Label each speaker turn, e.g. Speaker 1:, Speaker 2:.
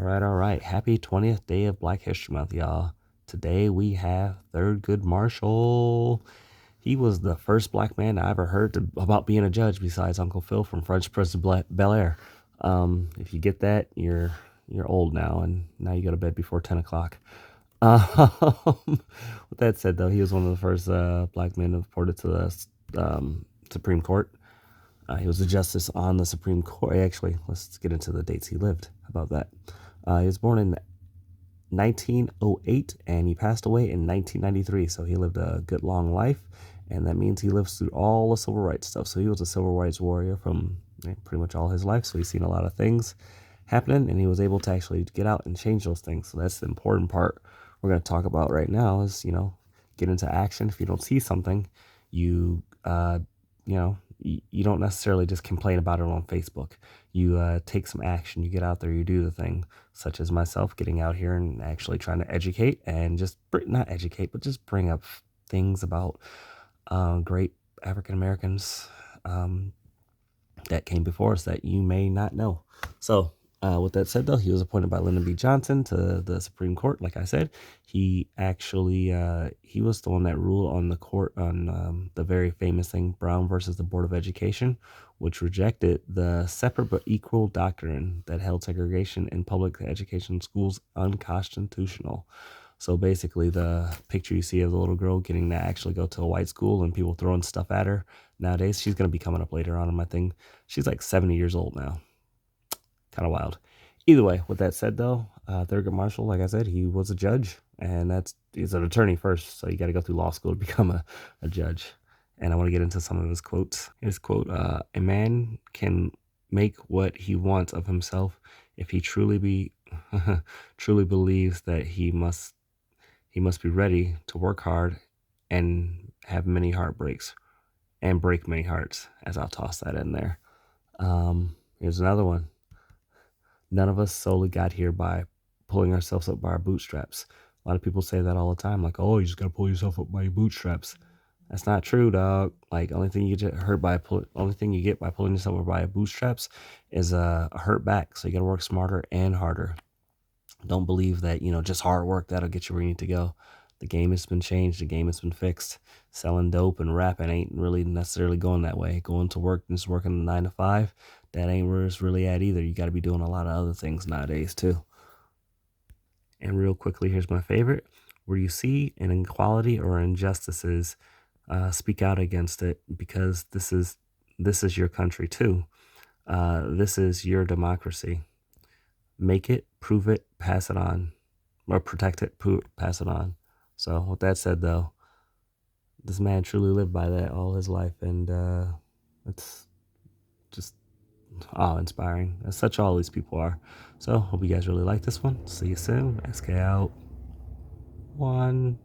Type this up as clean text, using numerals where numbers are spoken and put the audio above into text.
Speaker 1: All right. Happy 20th day of Black History Month, y'all. Today we have Thurgood Marshall. He was the first black man I ever heard about being a judge besides Uncle Phil from Fresh Prince of Bel-Air. If you get that, you're old now, and now you go to bed before 10 o'clock. With that said, though, he was one of the first black men appointed to the Supreme Court. He was a justice on the Supreme Court. Actually, let's get into the dates he lived. How about that? He was born in 1908 and he passed away in 1993. So he lived a good long life, and that means he lived through all the civil rights stuff. So he was a civil rights warrior from pretty much all his life. So he's seen a lot of things happening, and he was able to actually get out and change those things. So that's the important part we're going to talk about right now is, get into action. If you don't see something, you don't necessarily just complain about it on Facebook. You take some action. You get out there. You do the thing, such as myself getting out here and actually trying to educate and just not educate, but just bring up things about great African Americans that came before us that you may not know. So with that said, though, he was appointed by Lyndon B. Johnson to the Supreme Court. Like I said, he actually he was the one that ruled on the court on the very famous thing, Brown versus the Board of Education, which rejected the separate but equal doctrine that held segregation in public education schools unconstitutional. So basically, the picture you see of the little girl getting to actually go to a white school and people throwing stuff at her nowadays, she's going to be coming up later on in my thing. She's like 70 years old now. Kind of wild. Either way, with that said, though, Thurgood Marshall, like I said, he was a judge, and he's an attorney first, so you got to go through law school to become a judge. And I want to get into some of his quotes. His quote, a man can make what he wants of himself if he truly believes that he must be ready to work hard and have many heartbreaks and break many hearts, as I'll toss that in there. Here's another one. None of us solely got here by pulling ourselves up by our bootstraps. A lot of people say that all the time, like, oh, you just got to pull yourself up by your bootstraps. That's not true, dog. Like, only thing you get by pulling yourself up by your bootstraps is a hurt back. So you got to work smarter and harder. Don't believe that, just hard work, that'll get you where you need to go. The game has been changed. The game has been fixed. Selling dope and rapping ain't really necessarily going that way. Going to work and just working a 9 to 5, that ain't where it's really at either. You got to be doing a lot of other things nowadays too. And real quickly, here's my favorite. Where you see an inequality or injustices, speak out against it, because this is your country too. This is your democracy. Make it, prove it, pass it on, or protect it, pass it on. So with that said, though, this man truly lived by that all his life, and it's just inspiring. As such, all these people are. So hope you guys really like this one. See you soon. SK out. 1.